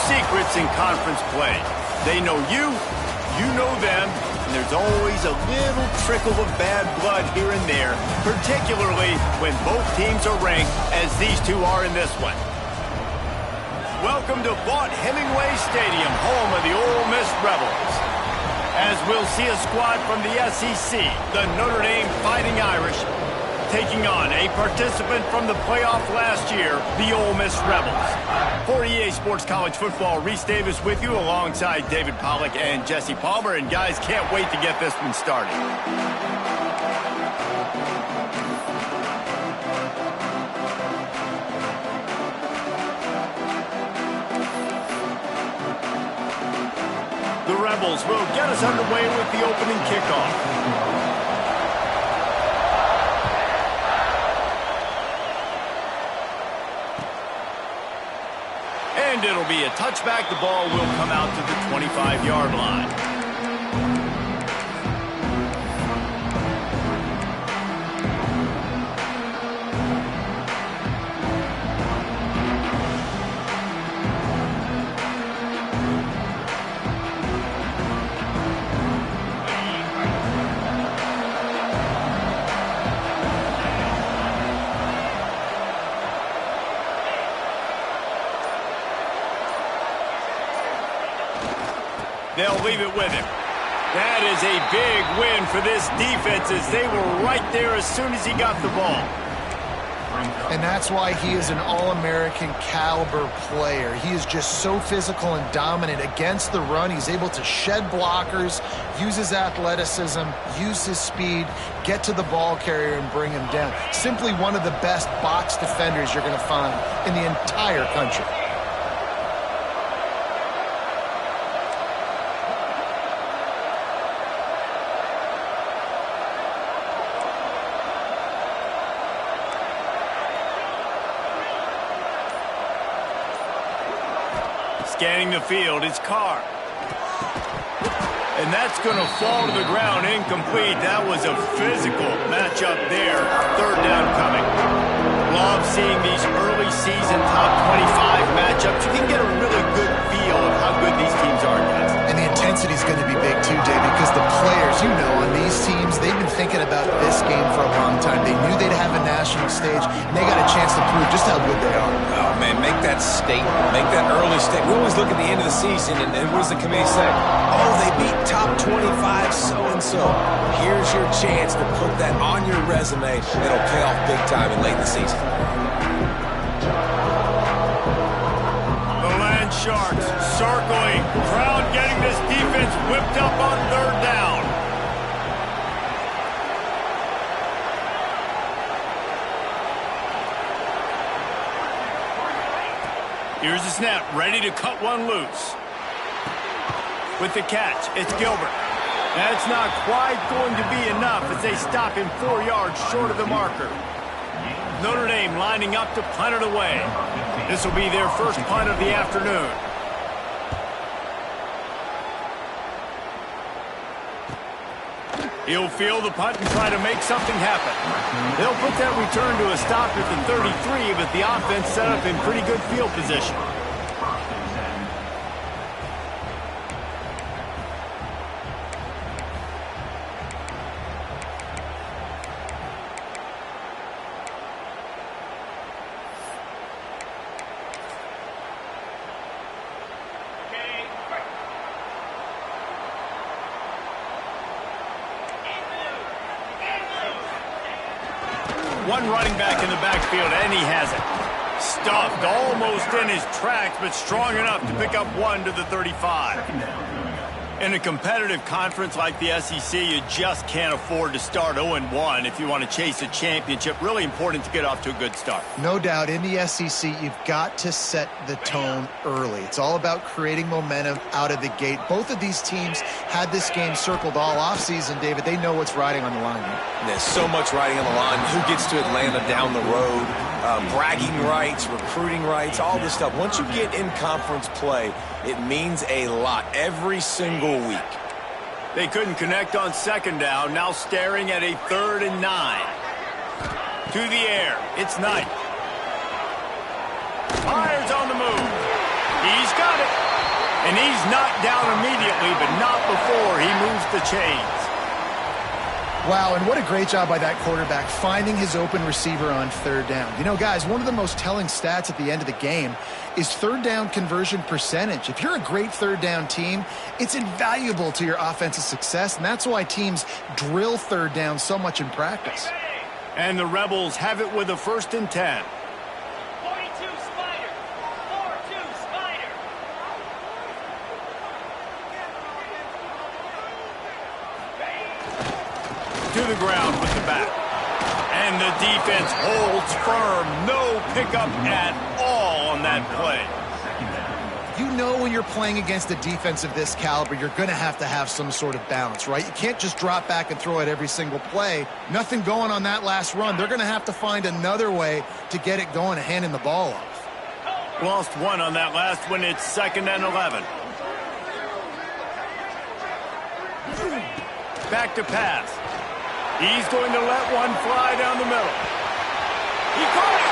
secrets in conference play. They know you, you know them, and there's always a little trickle of bad blood here and there, particularly when both teams are ranked as these two are in this one. Welcome to Vaught-Hemingway Stadium, home of the Ole Miss Rebels. As we'll see a squad from the SEC, the Notre Dame Fighting Irish, taking on a participant from the playoff last year, the Ole Miss Rebels. For EA Sports College Football, Reese Davis with you alongside David Pollack and Jesse Palmer. And guys, can't wait to get this one started. The Rebels will get us underway with the opening kickoff. And it'll be a touchback. The ball will come out to the 25-yard line. They'll leave it with him. That is a big win for this defense as they were right there as soon as he got the ball. And that's why he is an All-American caliber player. He is just so physical and dominant against the run. He's able to shed blockers, use his athleticism, use his speed, get to the ball carrier and bring him down. Simply one of the best box defenders you're going to find in the entire country. Scanning the field, it's Carr. And that's going to fall to the ground, incomplete. That was a physical matchup there. Third down coming. Love seeing these early season top 25 matchups. You can get a really good feel of how good these teams are, guys. And the intensity is going to be big too, Dave, because the players, you know, on these teams, they've been thinking about this game for a long time. They knew they'd have a national stage, and they got a chance to prove just how good they are. Oh, man, make that statement. Make that early statement. We always look at the end of the season, and what does the committee say? Oh, they beat top 25 so-and-so. Here's your chance to put that on your resume. It'll pay off big time and late in the season. The Land Sharks circling. Crowd getting this defense whipped up on third down. Here's the snap, ready to cut one loose. With the catch, it's Gilbert. That's not quite going to be enough as they stop him 4 yards short of the marker. Notre Dame lining up to punt it away. This will be their first punt of the afternoon. He'll field the punt and try to make something happen. They'll put that return to a stop at the 33, but the offense set up in pretty good field position. One running back in the backfield, and he has it. Stuffed almost in his tracks, but strong enough to pick up one to the 35. In a competitive conference like the SEC, you just can't afford to start 0-1 if you want to chase a championship. Really important to get off to a good start. No doubt, in the SEC, you've got to set the tone early. It's all about creating momentum out of the gate. Both of these teams had this game circled all offseason, David. They know what's riding on the line here. There's so much riding on the line. Who gets to Atlanta down the road? Bragging rights, recruiting rights, all this stuff. Once you get in conference play, it means a lot every single week. They couldn't connect on second down. Now staring at a 3rd and 9. To the air. It's Knight. Fires on the move. He's got it. And he's knocked down immediately, but not before he moves the chains. Wow, and what a great job by that quarterback finding his open receiver on third down. You know, guys, one of the most telling stats at the end of the game is third down conversion percentage. If you're a great third down team, it's invaluable to your offensive success, and that's why teams drill third down so much in practice. And the Rebels have it with a 1st and 10. 42 Spider. 4-2 Spider. To the ground with the back. And the defense holds firm. No pickup at all on that play. You know when you're playing against a defense of this caliber, you're going to have some sort of balance, right? You can't just drop back and throw it every single play. Nothing going on that last run. They're going to have to find another way to get it going and handing the ball off. Lost one on that last one. It's 2nd and 11. Back to pass. He's going to let one fly down the middle. He caught it!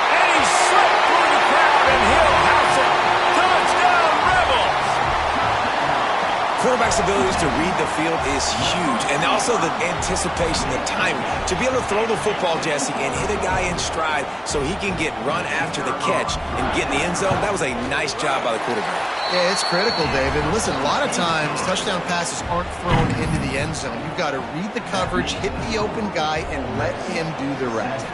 And he slipped through the crowd, and he'll house it. Touchdown, Rebels! Quarterback's abilities to read the field is huge, and also the anticipation, the timing. To be able to throw the football, Jesse, and hit a guy in stride so he can get run after the catch and get in the end zone, that was a nice job by the quarterback. Yeah, it's critical, David. Listen, a lot of times touchdown passes aren't thrown into the end zone. You've got to read the coverage, hit the open guy, and let him do the rest.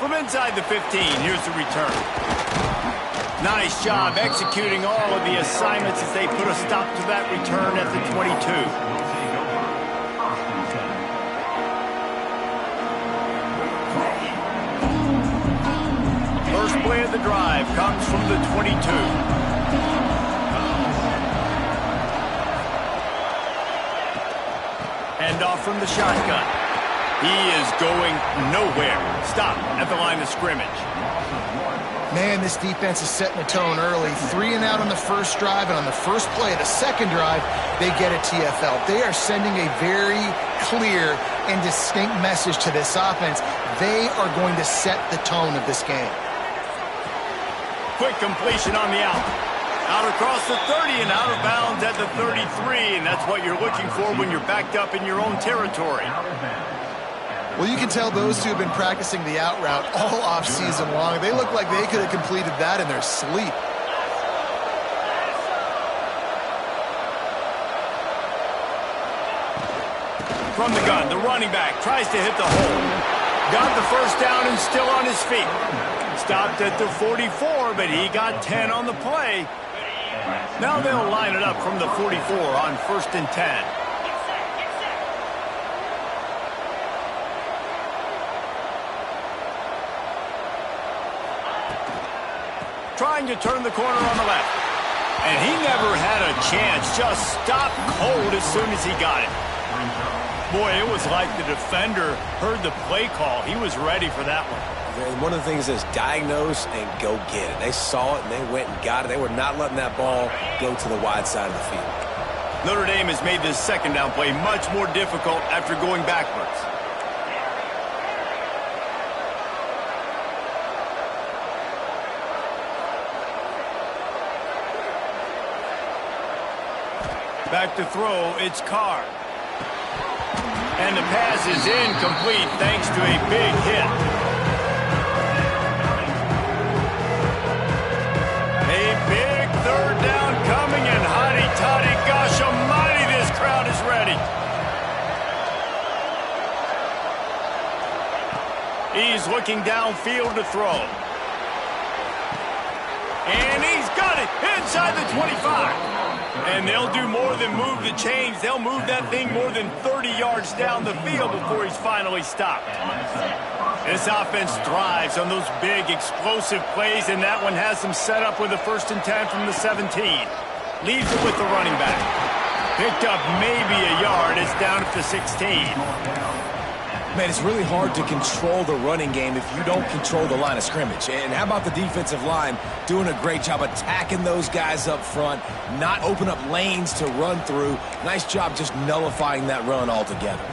From inside the 15, here's the return. Nice job executing all of the assignments as they put a stop to that return at the 22. First play of the drive comes from the 22. Hand off from the shotgun. He is going nowhere. Stop at the line of scrimmage. Man, this defense is setting the tone early. 3 and out on the first drive, and on the first play of the second drive, they get a TFL. They are sending a very clear and distinct message to this offense. They are going to set the tone of this game. Quick completion on the out. Out across the 30 and out of bounds at the 33, and that's what you're looking for when you're backed up in your own territory. Well, you can tell those two have been practicing the out route all off-season long. They look like they could have completed that in their sleep. From the gun, the running back tries to hit the hole. Got the first down and still on his feet. Stopped at the 44, but he got 10 on the play. Now they'll line it up from the 44 on 1st and 10. Trying to turn the corner on the left. And he never had a chance. Just stopped cold as soon as he got it. Boy, it was like the defender heard the play call. He was ready for that one. And one of the things is diagnose and go get it. They saw it and they went and got it. They were not letting that ball go to the wide side of the field. Notre Dame has made this second down play much more difficult after going backwards. Back to throw, it's Carr. And the pass is incomplete thanks to a big hit. A big third down coming, and hotty-toddy, gosh almighty, this crowd is ready. He's looking downfield to throw. And he's got it inside the 25. And they'll do more than move the chains. They'll move that thing more than 30 yards down the field before he's finally stopped. This offense thrives on those big, explosive plays, and that one has them set up with a 1st and 10 from the 17. Leaves it with the running back. Picked up maybe a yard. It's down at the 16. Man, it's really hard to control the running game if you don't control the line of scrimmage. And how about the defensive line doing a great job attacking those guys up front, not open up lanes to run through. Nice job just nullifying that run altogether.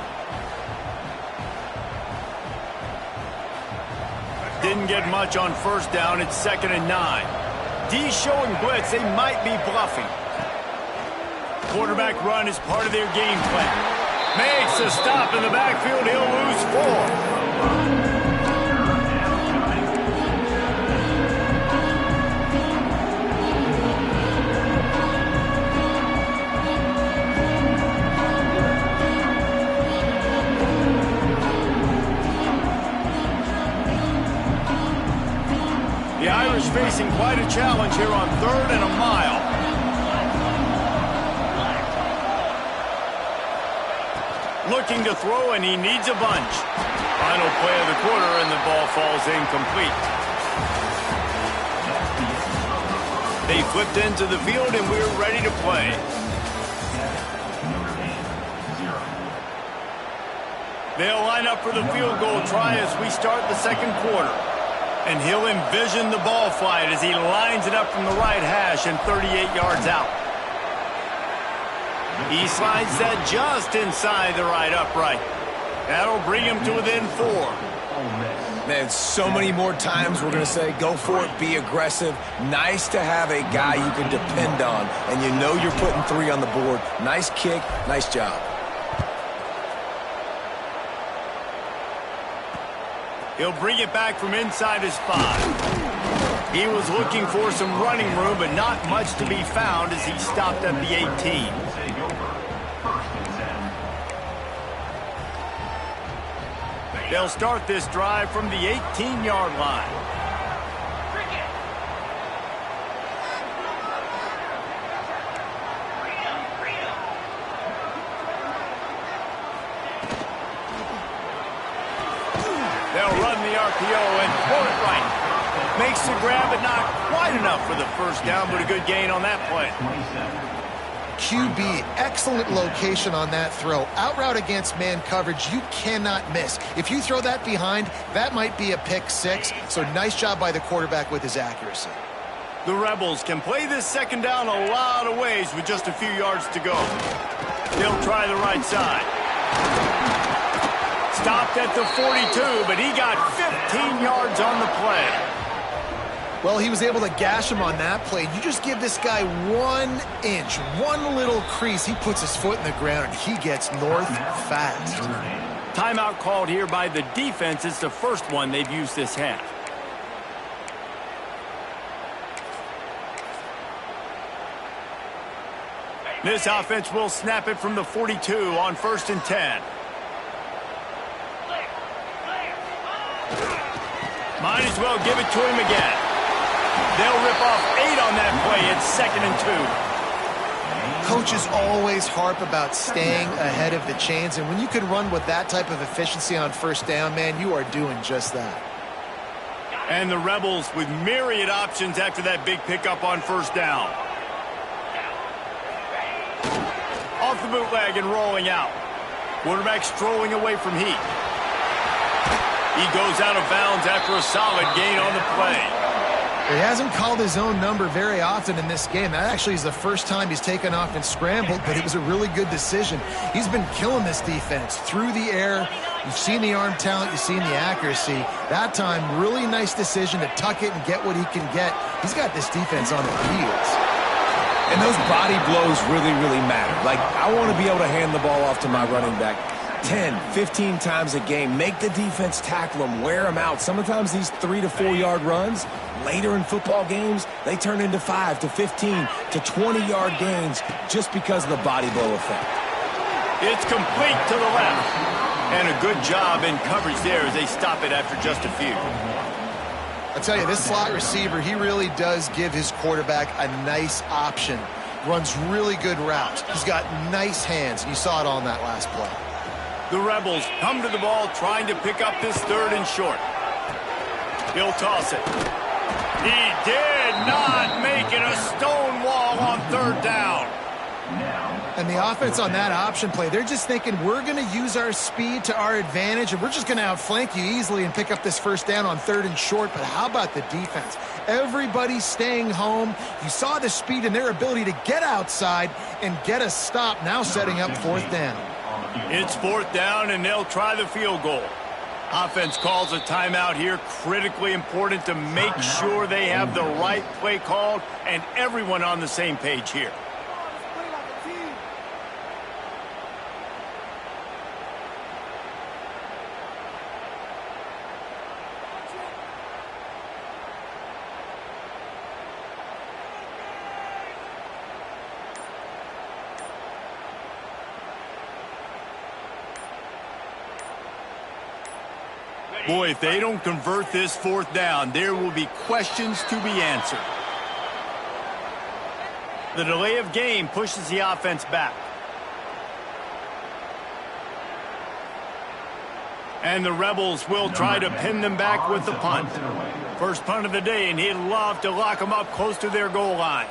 didn't get much on first down. It's 2nd and 9. D showing blitz. They might be bluffing. Quarterback run is part of their game plan. Makes a stop in the backfield. He'll lose 4. The Irish facing quite a challenge here on 3rd and a mile. Looking to throw, and he needs a bunch. Final play of the quarter, and the ball falls incomplete. They flipped into the field, and we're ready to play. They'll line up for the field goal try as we start the 2nd quarter. And he'll envision the ball flight as he lines it up from the right hash and 38 yards out. He slides that just inside the right upright. That'll bring him to within 4. Man, so many more times we're going to say, go for it, be aggressive. Nice to have a guy you can depend on, and you know you're putting 3 on the board. Nice kick, nice job. He'll bring it back from inside his 5. He was looking for some running room, but not much to be found as he stopped at the 18. They'll start this drive from the 18-yard line. They'll run the RPO and pull it right. Makes the grab, but not quite enough for the first down, but a good gain on that play. QB, excellent location on that throw. Out route against man coverage, you cannot miss. If you throw that behind, that might be a pick 6. So nice job by the quarterback with his accuracy. The Rebels can play this 2nd down a lot of ways with just a few yards to go. They'll try the right side. Stopped at the 42, but he got 15 yards on the play. Well, he was able to gash him on that play. You just give this guy 1 inch, one little crease, he puts his foot in the ground, and he gets north fast. Timeout called here by the defense. It's the first one they've used this half. This offense will snap it from the 42 on 1st and 10. Might as well give it to him again. They'll rip off 8 on that play. It's 2nd and 2. Coaches always harp about staying ahead of the chains, and when you can run with that type of efficiency on 1st down, man, you are doing just that. And the Rebels with myriad options after that big pickup on 1st down. Off the bootleg and rolling out. Quarterback strolling away from heat. He goes out of bounds after a solid gain on the play. He hasn't called his own number very often in this game. That actually is the first time he's taken off and scrambled, but it was a really good decision. He's been killing this defense through the air. You've seen the arm talent, you've seen the accuracy. That time, really nice decision to tuck it and get what he can get. He's got this defense on their heels. And those body blows really, really matter. Like, I want to be able to hand the ball off to my running back 10, 15 times a game. Make the defense tackle them, wear them out. Sometimes these 3 to 4 yard runs, later in football games, they turn into 5 to 15 to 20 yard gains just because of the body blow effect. It's complete to the left. And a good job in coverage there as they stop it after just a few. I tell you, this slot receiver, he really does give his quarterback a nice option. Runs really good routes. He's got nice hands, and you saw it all in that last play. The Rebels come to the ball trying to pick up this 3rd and short. He'll toss it. He did not make it a stone wall on 3rd down. And the offense on that option play, they're just thinking we're going to use our speed to our advantage, and we're just going to outflank you easily and pick up this 1st down on 3rd and short. But how about the defense? Everybody's staying home. You saw the speed and their ability to get outside and get a stop, now setting up 4th down. It's 4th down, and they'll try the field goal. Offense calls a timeout here. Critically important to make sure they have the right play called and everyone on the same page here. Boy, if they don't convert this fourth down, there will be questions to be answered. The delay of game pushes the offense back. And the Rebels will try to pin them back with the punt. First punt of the day, and he'd love to lock them up close to their goal line.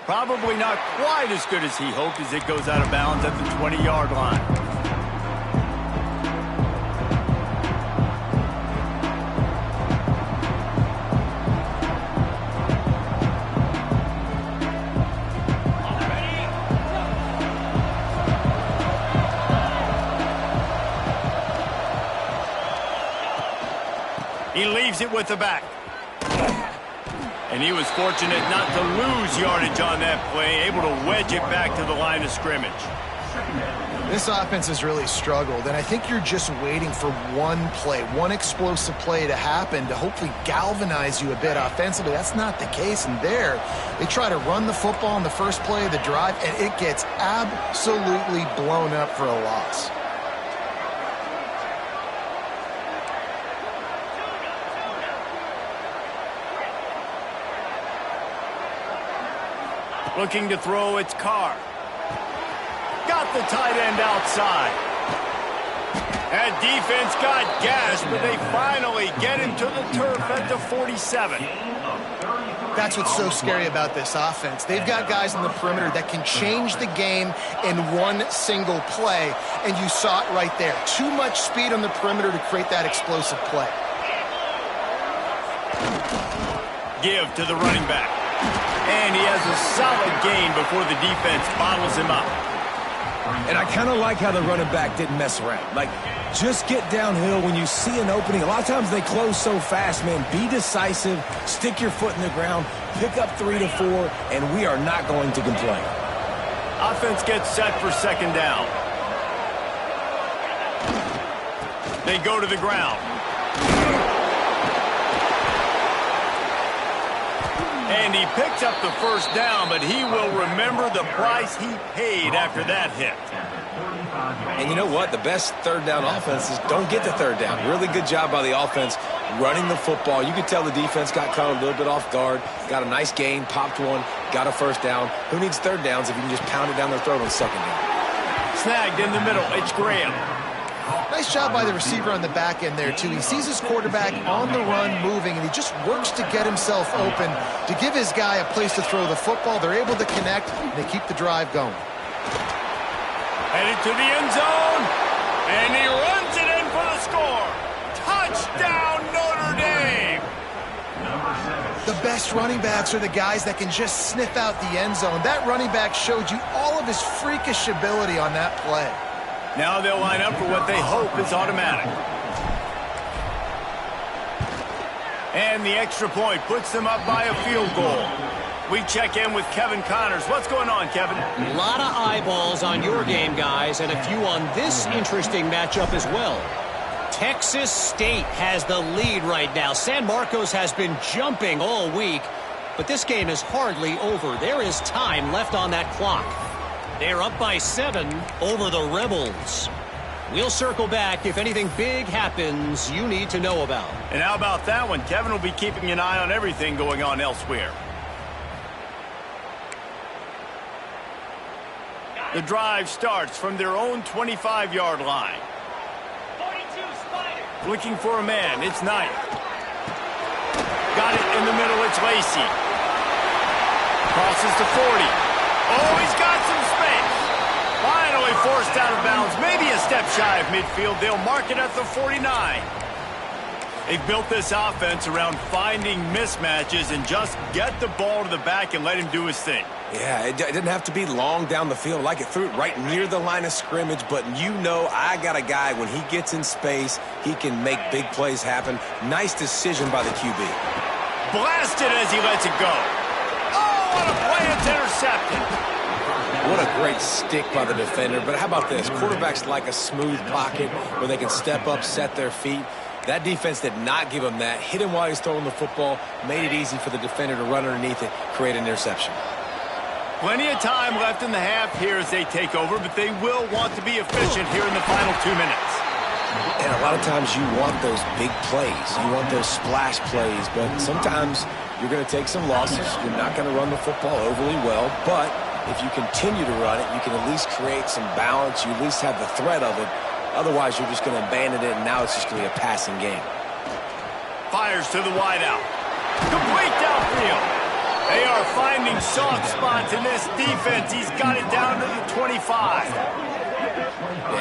Probably not quite as good as he hoped as it goes out of bounds at the 20-yard line. He leaves it with the back. And he was fortunate not to lose yardage on that play, able to wedge it back to the line of scrimmage. This offense has really struggled, and I think you're just waiting for one play, one explosive play to happen to hopefully galvanize you a bit offensively. That's not the case, and there, they try to run the football in the first play of the drive, and it gets absolutely blown up for a loss. Looking to throw, it's Carr. Got the tight end outside. That defense got gashed, but they finally get him to the turf at the 47. That's what's so scary about this offense. They've got guys in the perimeter that can change the game in one single play, and you saw it right there. Too much speed on the perimeter to create that explosive play. Give to the running back. And he has a solid gain before the defense bottles him up. And I kind of like how the running back didn't mess around. Like, just get downhill when you see an opening. A lot of times they close so fast, man. Be decisive, stick your foot in the ground, pick up 3 to 4, and we are not going to complain. Offense gets set for second down. They go to the ground. And he picks up the first down, but he will remember the price he paid after that hit. And you know what? The best third down offenses don't get the third down. Really good job by the offense running the football. You could tell the defense got caught a little bit off guard. Got a nice gain, popped one, got a first down. Who needs third downs if you can just pound it down their throat on second down? Snagged in the middle. It's Graham. Nice job by the receiver on the back end there, too. He sees his quarterback on the run moving, and he just works to get himself open to give his guy a place to throw the football. They're able to connect, and they keep the drive going. Headed to the end zone, and he runs it in for the score. Touchdown, Notre Dame! The best running backs are the guys that can just sniff out the end zone. That running back showed you all of his freakish ability on that play. Now they'll line up for what they hope is automatic. And the extra point puts them up by a field goal. We check in with Kevin Connors. What's going on, Kevin? A lot of eyeballs on your game, guys, and a few on this interesting matchup as well. Texas State has the lead right now. San Marcos has been jumping all week, but this game is hardly over. There is time left on that clock. They're up by 7 over the Rebels. We'll circle back if anything big happens you need to know about. And how about that one? Kevin will be keeping an eye on everything going on elsewhere. The drive starts from their own 25-yard line. 42 Spider. Looking for a man. It's Knight. Got it in the middle. It's Lacey. Crosses to 40. Oh, he's got some space. Finally forced out of bounds. Maybe a step shy of midfield. They'll mark it at the 49. They've built this offense around finding mismatches and just get the ball to the back and let him do his thing. Yeah, it didn't have to be long down the field. Like it threw it right near the line of scrimmage, but you know I got a guy, when he gets in space, he can make big plays happen. Nice decision by the QB. Blasted as he lets it go. Oh, what a play. It's intercepted. What a great stick by the defender. But how about this? Quarterbacks like a smooth pocket where they can step up, set their feet. That defense did not give him that. Hit him while he's throwing the football, made it easy for the defender to run underneath it, create an interception. Plenty of time left in the half here as they take over, but they will want to be efficient here in the final 2 minutes. And a lot of times you want those big plays. You want those splash plays, but sometimes you're going to take some losses. You're not going to run the football overly well, but if you continue to run it, you can at least create some balance. You at least have the threat of it. Otherwise, you're just going to abandon it, and now it's just going to be a passing game. Fires to the wideout. Complete downfield. They are finding soft spots in this defense. He's got it down to the 25.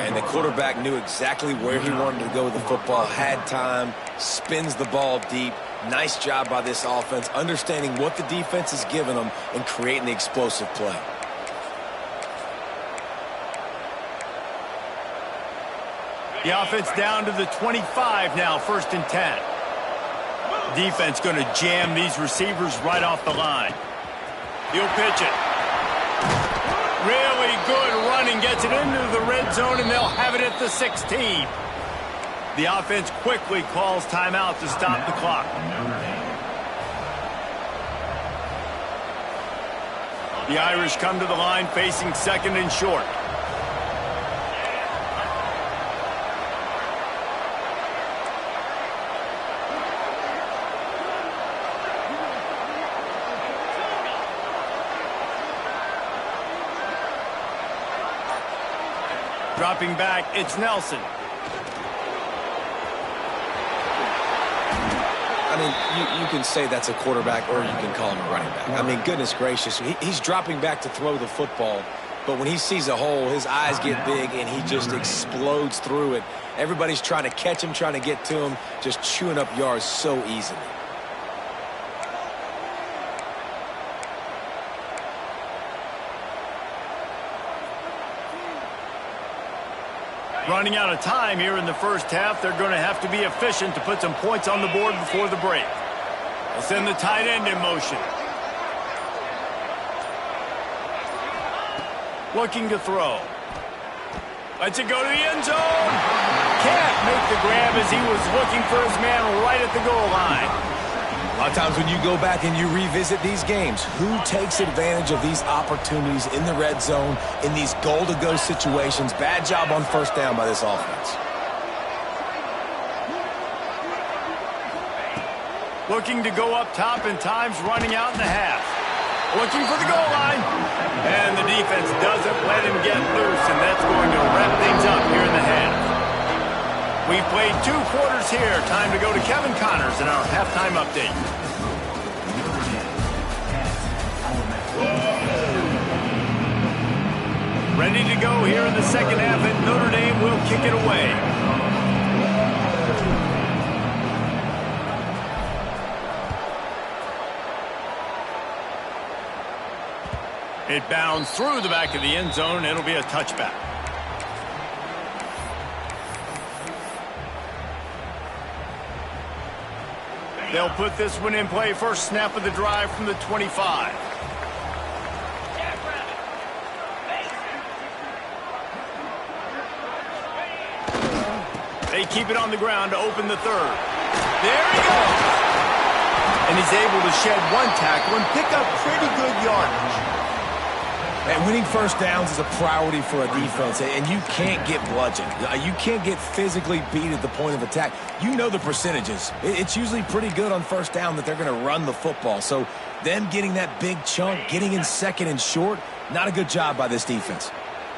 And the quarterback knew exactly where he wanted to go with the football, had time, spins the ball deep. Nice job by this offense, understanding what the defense is giving them and creating the explosive play. The offense down to the 25 now, 1st and 10. Defense going to jam these receivers right off the line. He'll pitch it. Really good running, gets it into the red zone, and they'll have it at the 16. The offense quickly calls timeout to stop the clock. The Irish come to the line facing 2nd and short. Dropping back, it's Nelson. I mean, you can say that's a quarterback or you can call him a running back. I mean, goodness gracious, he's dropping back to throw the football, but when he sees a hole, his eyes get big and he just explodes through it. Everybody's trying to catch him, trying to get to him, just chewing up yards so easily. Running out of time here in the first half. They're going to have to be efficient to put some points on the board before the break. They'll send the tight end in motion. Looking to throw. Lets it go to the end zone. Can't make the grab as he was looking for his man right at the goal line. A lot of times when you go back and you revisit these games, who takes advantage of these opportunities in the red zone, in these goal-to-go situations? Bad job on 1st down by this offense. Looking to go up top, and time's running out in the half. Looking for the goal line. And the defense doesn't let him get loose, and that's going to wrap things up here in the half. We've played 2 quarters here. Time to go to Kevin Connors in our halftime update. Ready to go here in the second half, and Notre Dame will kick it away. It bounds through the back of the end zone. It'll be a touchback. They'll put this one in play. First snap of the drive from the 25. They keep it on the ground to open the 3rd. There he goes. And he's able to shed 1 tackle and pick up pretty good yardage. And winning 1st downs is a priority for a defense, and you can't get bludgeoned. You can't get physically beat at the point of attack. You know the percentages. It's usually pretty good on 1st down that they're going to run the football. So them getting that big chunk, getting in 2nd and short, not a good job by this defense.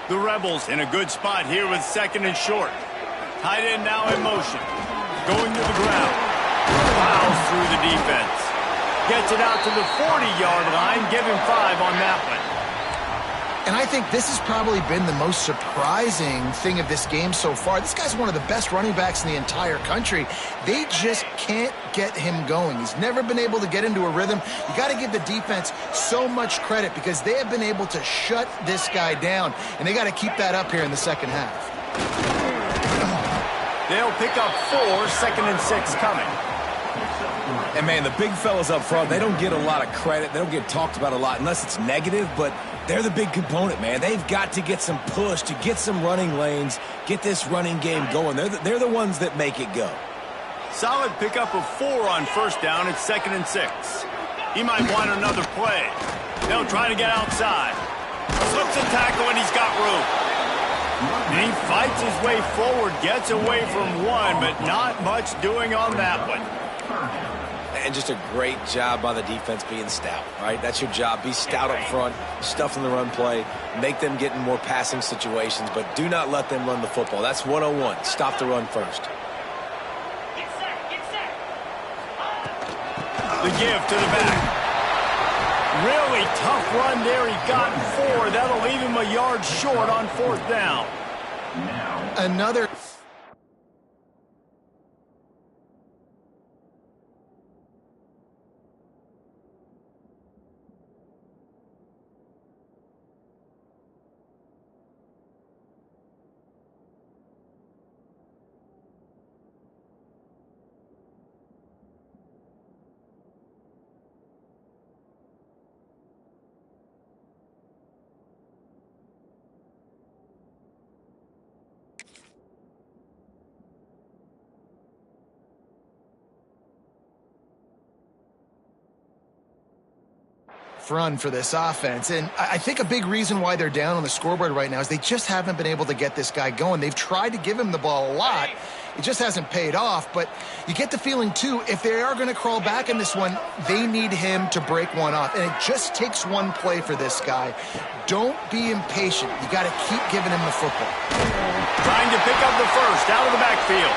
The Rebels in a good spot here with 2nd and short. Tight end now in motion. Going to the ground. Plows through the defense. Gets it out to the 40-yard line. Give him 5 on that one. And I think this has probably been the most surprising thing of this game so far. This guy's one of the best running backs in the entire country. They just can't get him going. He's never been able to get into a rhythm. You got to give the defense so much credit because they have been able to shut this guy down, and they got to keep that up here in the second half. They'll pick up 4, 2nd and 6 coming. And, man, the big fellas up front, they don't get a lot of credit. They don't get talked about a lot unless it's negative, but they're the big component, man. They've got to get some push, to get some running lanes, get this running game going. They're the ones that make it go. Solid pickup of 4 on first down. It's 2nd and 6. He might want another play. They'll try to get outside. Slips a tackle, and he's got room. And he fights his way forward, gets away from one, but not much doing on that one. And just a great job by the defense being stout, right? That's your job. Be stout up front, stuff in the run play, make them get in more passing situations, but do not let them run the football. That's 101. Stop the run first. Get set, get set. The give to the back. Really tough run there. He got 4. That'll leave him a yard short on 4th down. Another... run for this offense, and I think a big reason why they're down on the scoreboard right now is they just haven't been able to get this guy going. They've tried to give him the ball a lot. It just hasn't paid off, but you get the feeling too, if they are going to crawl back in this one, they need him to break one off, and it just takes one play for this guy. Don't be impatient. You got to keep giving him the football. Trying to pick up the first out of the backfield.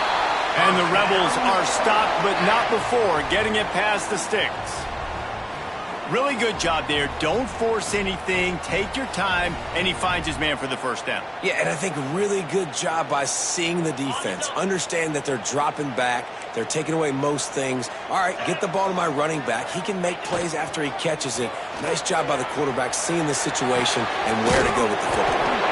And the Rebels are stopped, but not before getting it past the sticks. Really good job there. Don't force anything. Take your time, and he finds his man for the first down. Yeah, and I think really good job by seeing the defense. Understand that they're dropping back. They're taking away most things. All right, get the ball to my running back. He can make plays after he catches it. Nice job by the quarterback seeing the situation and where to go with the football.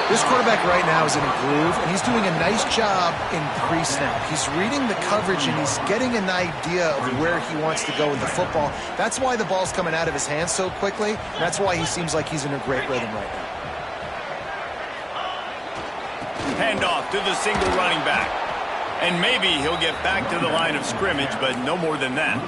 This quarterback right now is in a groove, and he's doing a nice job in pre-snap. He's reading the coverage, and he's getting an idea of where he wants to go with the football. That's why the ball's coming out of his hands so quickly, and that's why he seems like he's in a great rhythm right now. Handoff to the single running back. And maybe he'll get back to the line of scrimmage, but no more than that.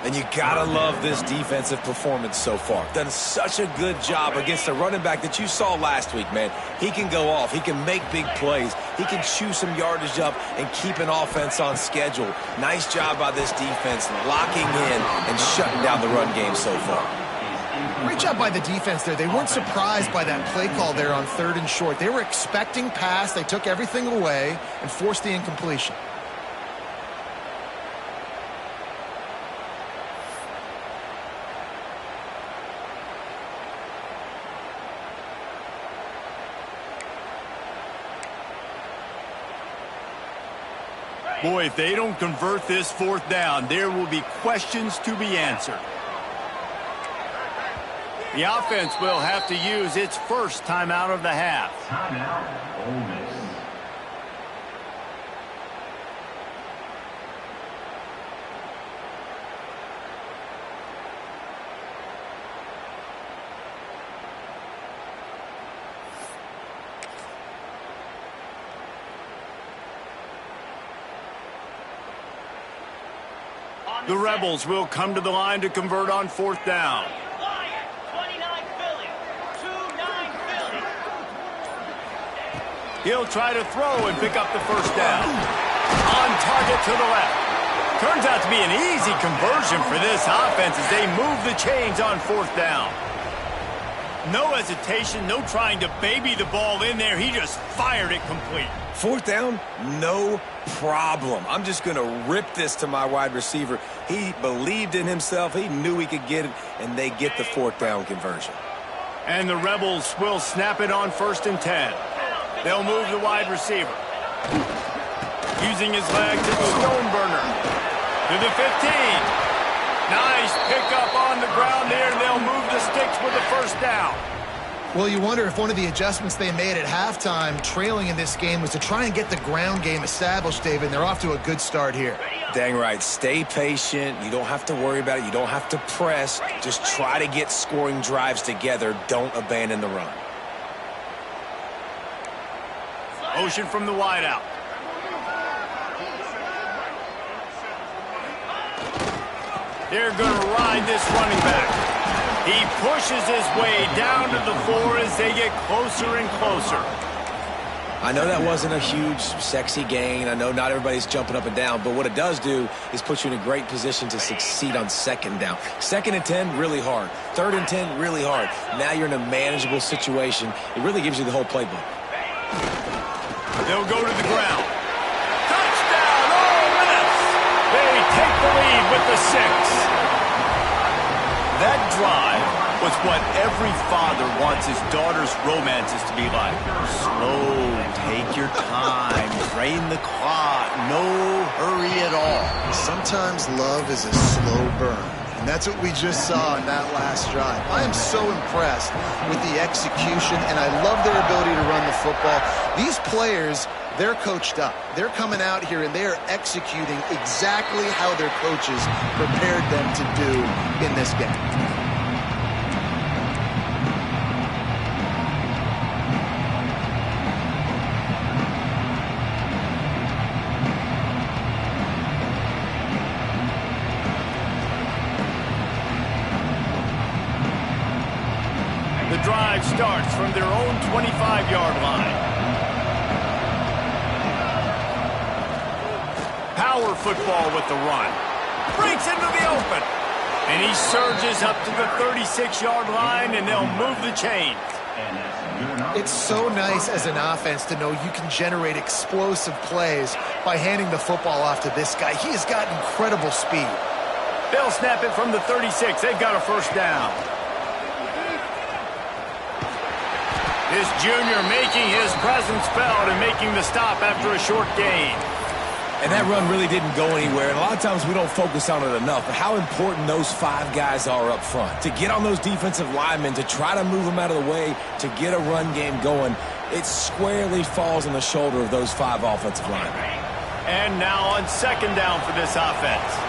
And you gotta love this defensive performance so far. Done such a good job against the running back that you saw last week, man. He can go off. He can make big plays. He can chew some yardage up and keep an offense on schedule. Nice job by this defense locking in and shutting down the run game so far. Great job by the defense there. They weren't surprised by that play call there on 3rd and short. They were expecting pass. They took everything away and forced the incompletion. Boy, if they don't convert this 4th down, there will be questions to be answered. The offense will have to use its first timeout of the half. Timeout, Ole Miss. The Rebels will come to the line to convert on 4th down. 29 Philly. 2-9 Philly. He'll try to throw and pick up the first down. On target to the left. Turns out to be an easy conversion for this offense as they move the chains on 4th down. No hesitation, no trying to baby the ball in there. He just fired it complete. 4th down, no problem. I'm just going to rip this to my wide receiver. He believed in himself. He knew he could get it, and they get the 4th down conversion. And the Rebels will snap it on 1st and 10. They'll move the wide receiver. Using his legs, it's Stoneburner. To the 15. Nice pickup on the ground there, and they'll move the sticks with the first down. Well, you wonder if one of the adjustments they made at halftime, trailing in this game, was to try and get the ground game established, David, and they're off to a good start here. Dang right. Stay patient. You don't have to worry about it. You don't have to press. Just try to get scoring drives together. Don't abandon the run. Motion from the wideout. They're going to ride this running back. He pushes his way down to the floor as they get closer and closer. I know that wasn't a huge, sexy gain. I know not everybody's jumping up and down, but what it does do is put you in a great position to succeed on 2nd down. 2nd and 10, really hard. 3rd and 10, really hard. Now you're in a manageable situation. It really gives you the whole playbook. They'll go to the ground. Touchdown, Ole Miss! They take the lead with the 6. That drive was what every father wants his daughter's romances to be like. Slow, take your time, drain the clock, no hurry at all. Sometimes love is a slow burn, and that's what we just saw in that last drive. I am so impressed with the execution, and I love their ability to run the football. These players, they're coached up. They're coming out here, and they are executing exactly how their coaches prepared them to do in this game. The drive starts from their own 25-yard line. Power football with the run. Breaks into the open. And he surges up to the 36-yard line, and they'll move the chains. It's so nice as an offense to know you can generate explosive plays by handing the football off to this guy. He has got incredible speed. They'll snap it from the 36. They've got a first down. This junior making his presence felt and making the stop after a short gain. And that run really didn't go anywhere. And a lot of times we don't focus on it enough, but how important those 5 guys are up front. To get on those defensive linemen, to try to move them out of the way, to get a run game going, it squarely falls on the shoulder of those 5 offensive linemen. And now on 2nd down for this offense.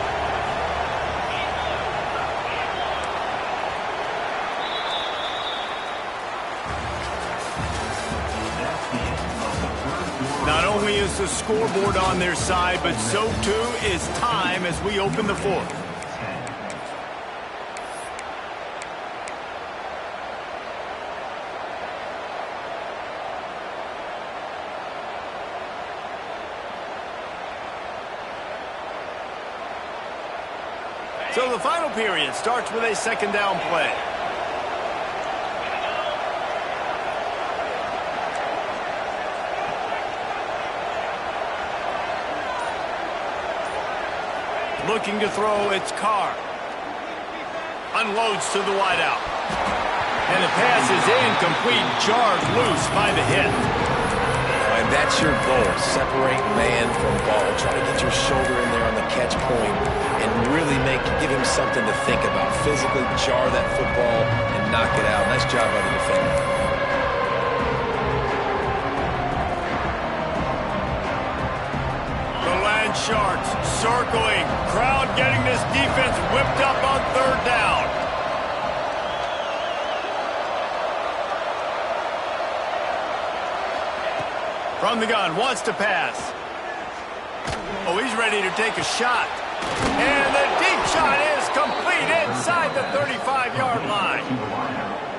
Not only is the scoreboard on their side, but so too is time as we open the 4th. So the final period starts with a 2nd down play. Looking to throw, it's Carr. Unloads to the wideout. And the pass is incomplete, jarred loose by the hit. And that's your goal. Separate man from ball. Try to get your shoulder in there on the catch point and really give him something to think about. Physically jar that football and knock it out. Nice job by the defender. Sharks circling. Crowd getting this defense whipped up on 3rd down. From the gun, wants to pass. Oh, he's ready to take a shot. And the deep shot is complete inside the 35-yard line.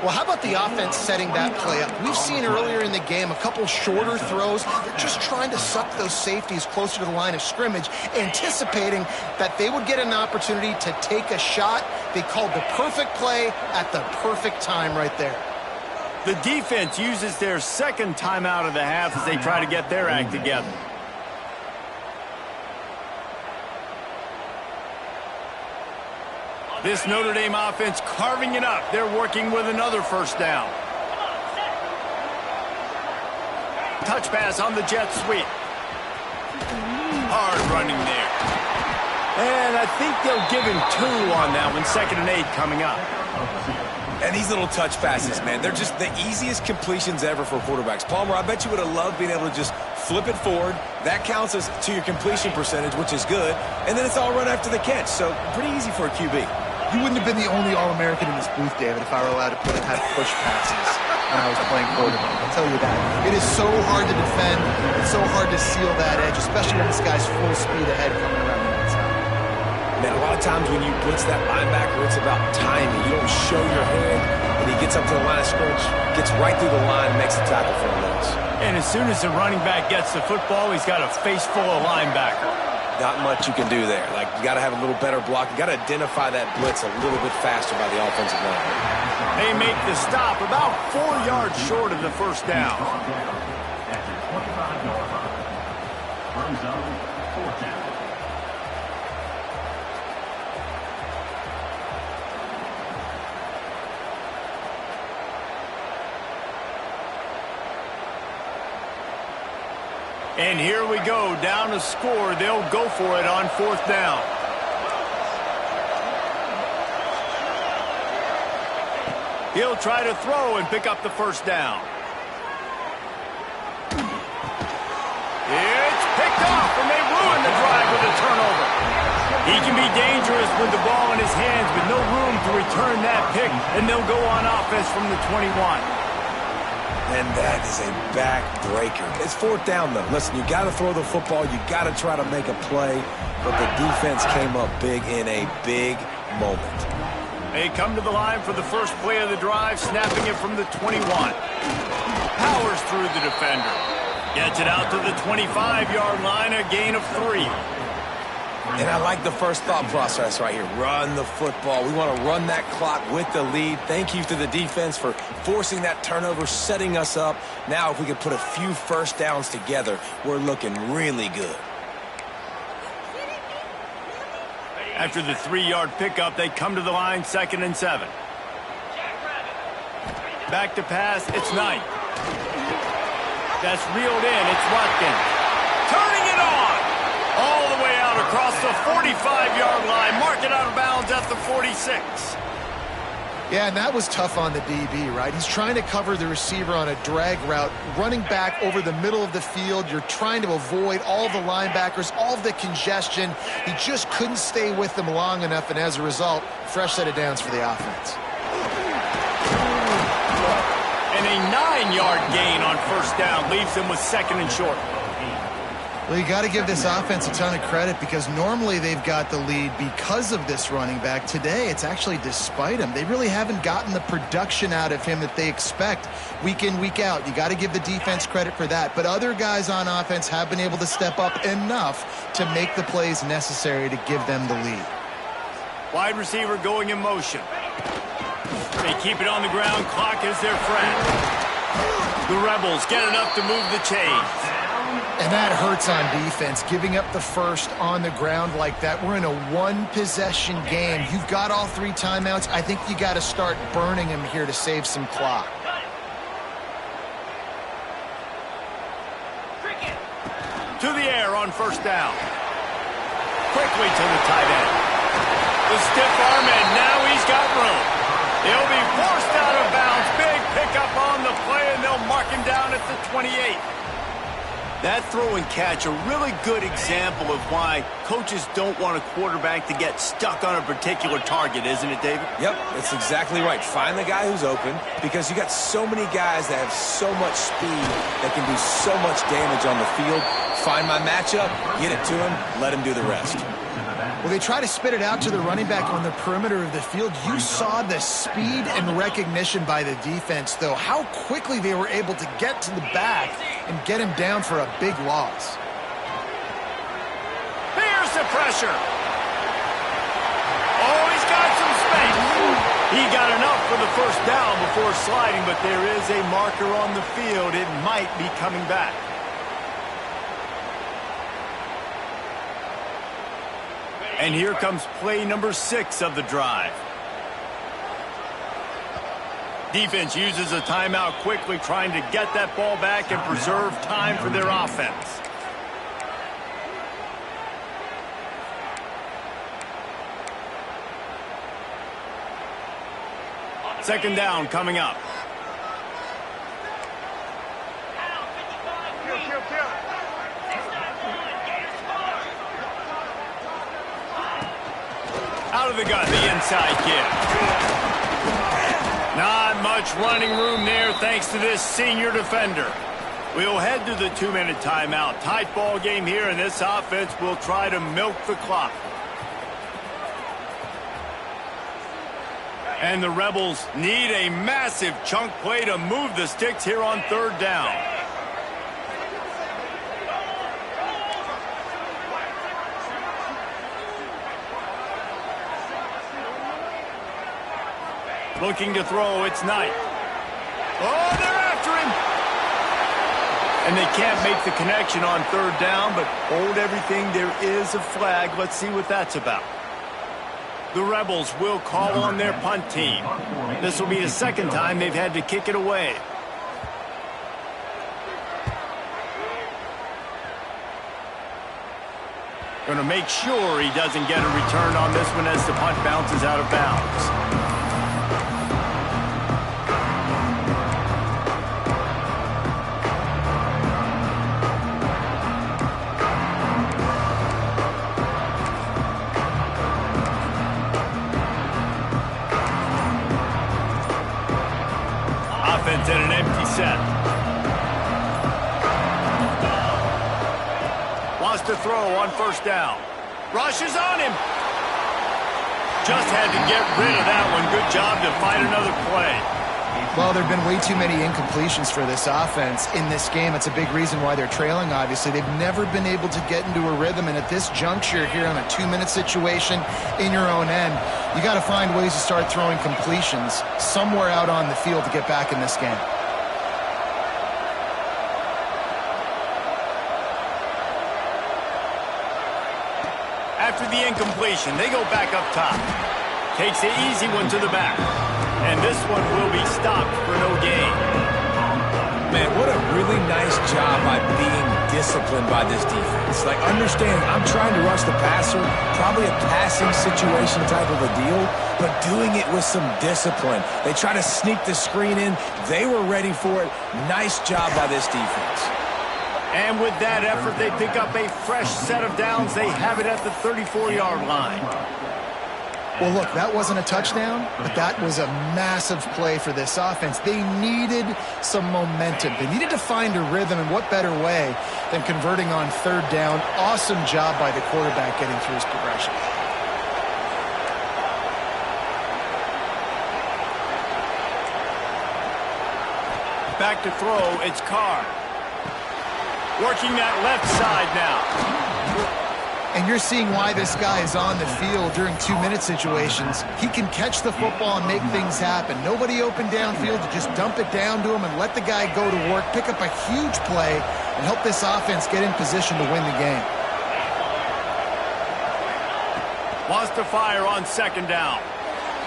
Well, how about the offense setting that play up? We've seen earlier in the game a couple shorter throws. They're just trying to suck those safeties closer to the line of scrimmage, anticipating that they would get an opportunity to take a shot. They called the perfect play at the perfect time right there. The defense uses their 2nd timeout of the half as they try to get their act together. This Notre Dame offense carving it up. They're working with another first down. Touch pass on the jet sweep. Hard running there. And I think they'll give him 2 on that one. 2nd and 8 coming up. And these little touch passes, man, they're just the easiest completions ever for quarterbacks. Palmer, I bet you would have loved being able to just flip it forward. That counts as to your completion percentage, which is good. And then it's all run after the catch. So pretty easy for a QB. You wouldn't have been the only All-American in this booth, David, if I were allowed to have push passes when I was playing quarterback. I'll tell you that. It is so hard to defend. It's so hard to seal that edge, especially when this guy's full speed ahead coming around the outside. Man, a lot of times when you blitz that linebacker, it's about timing. You don't show your hand, and he gets up to the line of scrimmage, gets right through the line, and makes the tackle for a loss. And as soon as the running back gets the football, he's got a face full of linebacker. Not much you can do there. Like, you got to have a little better block. You got to identify that blitz a little bit faster by the offensive line. They make the stop about 4 yards short of the first down. At the 25-yard line. Burns up, 4th down. And here we go, down to score. They'll go for it on 4th down. He'll try to throw and pick up the first down. It's picked off, and they ruin the drive with a turnover. He can be dangerous with the ball in his hands with no room to return that pick, and they'll go on offense from the 21. And that is a backbreaker. It's 4th down, though. Listen, you got to throw the football. You got to try to make a play. But the defense came up big in a big moment. They come to the line for the first play of the drive, snapping it from the 21. Powers through the defender. Gets it out to the 25-yard line, a gain of 3. And I like the first thought process right here. Run the football. We want to run that clock with the lead. Thank you to the defense for forcing that turnover, setting us up. Now if we can put a few first downs together, we're looking really good. After the 3-yard pickup, they come to the line, 2nd and 7. Back to pass, it's Knight. That's reeled in, it's Watkins. Turning it on! All the way out across the 45-yard line. Mark it out of bounds at the 46. Yeah, and that was tough on the DB, right? He's trying to cover the receiver on a drag route, running back over the middle of the field. You're trying to avoid all the linebackers, all of the congestion. He just couldn't stay with them long enough, and as a result, fresh set of downs for the offense. And a 9-yard gain on first down leaves them with 2nd and short. Well, you got to give this offense a ton of credit because normally they've got the lead because of this running back. Today, it's actually despite him. They really haven't gotten the production out of him that they expect week in, week out. You got to give the defense credit for that. But other guys on offense have been able to step up enough to make the plays necessary to give them the lead. Wide receiver going in motion. They keep it on the ground. Clock is their friend. The Rebels get enough to move the chains. And that hurts on defense, giving up the first on the ground like that. We're in a one-possession game. You've got all 3 timeouts. I think you got to start burning them here to save some clock. To the air on first down. Quickly to the tight end. The stiff arm, and now he's got room. He'll be forced out of bounds. Big pickup on the play, and they'll mark him down at the 28. That throw and catch, a really good example of why coaches don't want a quarterback to get stuck on a particular target, isn't it, David? Yep, that's exactly right. Find the guy who's open because you got so many guys that have so much speed that can do so much damage on the field. Find my matchup, get it to him, let him do the rest. Well, they try to spit it out to the running back on the perimeter of the field. You saw the speed and recognition by the defense, though. How quickly they were able to get to the back and get him down for a big loss. Here's the pressure. Oh, he's got some space. He got enough for the first down before sliding, but there is a marker on the field. It might be coming back. And here comes play number 6 of the drive. Defense uses a timeout quickly, trying to get that ball back and preserve time for their offense. Second down coming up. Out of the gun, the inside kick. Not much running room there thanks to this senior defender. We'll head to the 2-minute timeout. Tight ball game here, and this offense will try to milk the clock. And the Rebels need a massive chunk play to move the sticks here on third down. Looking to throw, it's Knight. Oh, they're after him! And they can't make the connection on third down, but hold everything, there is a flag. Let's see what that's about. The Rebels will call on their punt team. This will be the second time they've had to kick it away. Going to make sure he doesn't get a return on this one as the punt bounces out of bounds. Offense at an empty set. Wants to throw on first down. Rushes on him. Just had to get rid of that one. Good job to find another play. Well, there have been way too many incompletions for this offense in this game. It's a big reason why they're trailing, obviously. They've never been able to get into a rhythm, and at this juncture here on a 2-minute situation in your own end, you got to find ways to start throwing completions somewhere out on the field to get back in this game. After the incompletion, they go back up top. Takes the easy one to the back. And this one will be stopped for no gain. Man, what a really nice job by being disciplined by this defense. Like, understanding I'm trying to rush the passer, probably a passing situation type of a deal, but doing it with some discipline. They try to sneak the screen in. They were ready for it. Nice job by this defense. And with that effort, they pick up a fresh set of downs. They have it at the 34-yard line. Well, look, that wasn't a touchdown, but that was a massive play for this offense. They needed some momentum. They needed to find a rhythm, and what better way than converting on third down. Awesome job by the quarterback getting through his progression. Back to throw, it's Carr. Working that left side now. And you're seeing why this guy is on the field during 2-minute situations. He can catch the football and make things happen. Nobody open downfield to just dump it down to him and let the guy go to work, pick up a huge play, and help this offense get in position to win the game. Wants to fire on second down.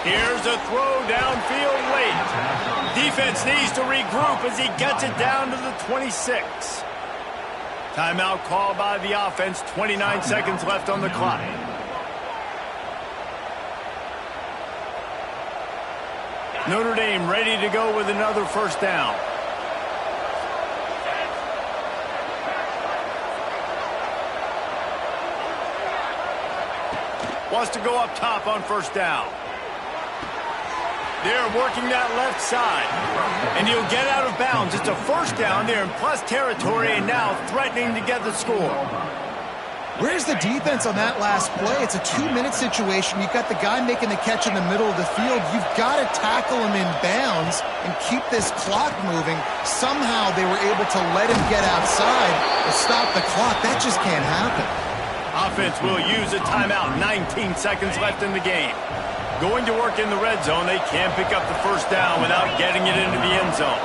Here's a throw downfield late. Defense needs to regroup as he gets it down to the 26. Timeout called by the offense. 29 seconds left on the clock. Notre Dame ready to go with another first down. Wants to go up top on first down. They're working that left side. And he'll get out of bounds. It's a first down there in plus territory, and now threatening to get the score. Where's the defense on that last play? It's a 2-minute situation. You've got the guy making the catch in the middle of the field. You've got to tackle him in bounds and keep this clock moving. Somehow they were able to let him get outside and stop the clock. That just can't happen. Offense will use a timeout. 19 seconds left in the game. Going to work in the red zone. They can't pick up the first down without getting it into the end zone.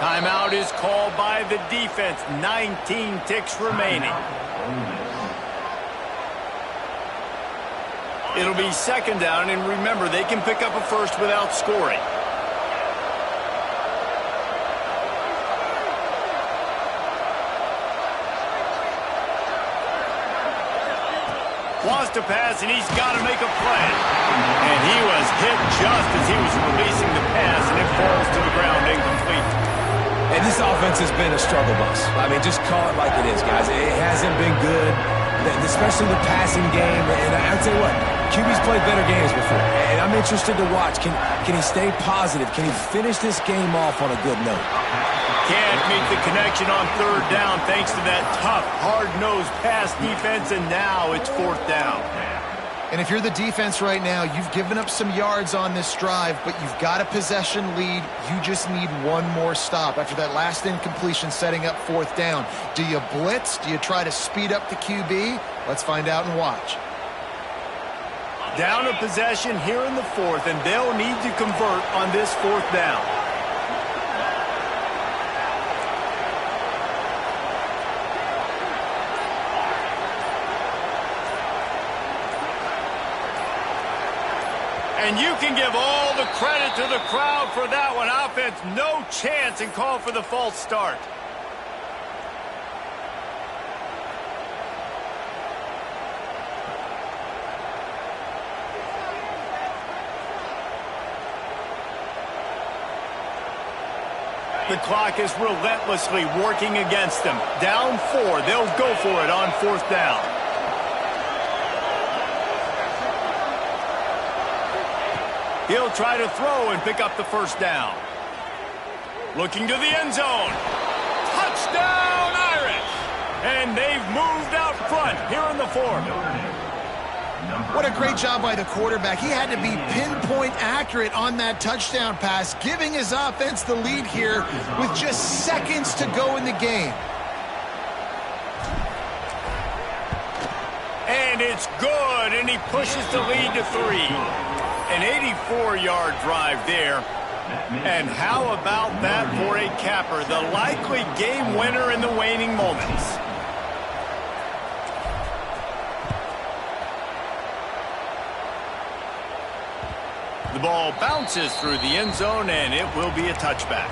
Timeout is called by the defense. 19 ticks remaining. It'll be second down, and remember, they can pick up a first without scoring. Wants to pass, and he's got to make a play. And he was hit just as he was releasing the pass, and it falls to the ground incomplete. And this offense has been a struggle bus. I mean, just call it like it is, guys. It hasn't been good, especially the passing game. And I'll tell you what, QB's played better games before. And I'm interested to watch. Can he stay positive? Can he finish this game off on a good note? Can't meet the connection on third down thanks to that tough, hard-nosed pass defense, and now it's fourth down. And if you're the defense right now, you've given up some yards on this drive, but you've got a possession lead. You just need one more stop after that last incompletion setting up fourth down. Do you blitz? Do you try to speed up the QB? Let's find out and watch. Down a possession here in the fourth, and they'll need to convert on this fourth down. And you can give all the credit to the crowd for that one. Offense, no chance, and call for the false start. The clock is relentlessly working against them. Down 4, they'll go for it on fourth down. He'll try to throw and pick up the first down. Looking to the end zone. Touchdown, Irish! And they've moved out front here in the fourth. What a great job by the quarterback. He had to be pinpoint accurate on that touchdown pass, giving his offense the lead here with just seconds to go in the game. And it's good, and he pushes the lead to 3. An 84-yard drive there. And how about that for a capper? The likely game winner in the waning moments. The ball bounces through the end zone, and it will be a touchback.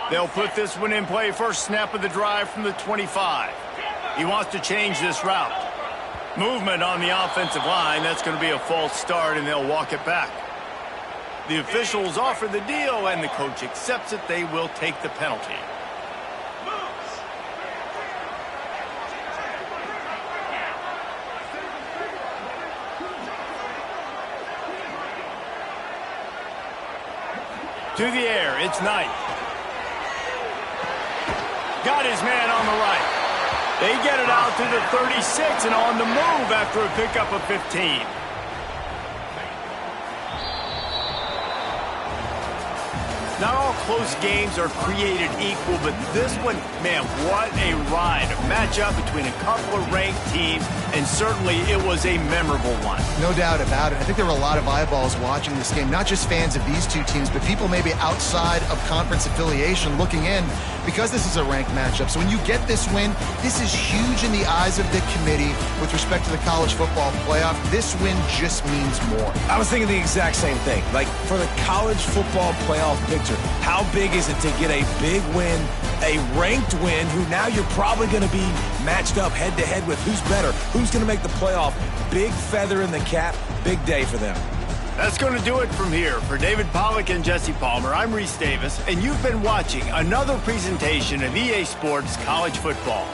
They'll put this one in play. First snap of the drive from the 25. He wants to change this route. Movement on the offensive line. That's going to be a false start, and they'll walk it back. The officials offer the deal, and the coach accepts it. They will take the penalty. To the air, it's Knight. Got his man on the right. They get it out to the 36 and on the move after a pickup of 15. Not all close games are created equal, but this one, man, what a ride. A matchup between a couple of ranked teams, and certainly it was a memorable one. No doubt about it. I think there were a lot of eyeballs watching this game, not just fans of these two teams, but people maybe outside of conference affiliation looking in because this is a ranked matchup. So when you get this win, this is huge in the eyes of the committee with respect to the college football playoff. This win just means more. I was thinking the exact same thing. Like, for the college football playoff picture, how big is it to get a big win, a ranked win, who now you're probably going to be matched up head-to-head with who's better, who's going to make the playoff. Big feather in the cap, big day for them. That's going to do it from here. For David Pollack and Jesse Palmer, I'm Reese Davis, and you've been watching another presentation of EA Sports College Football.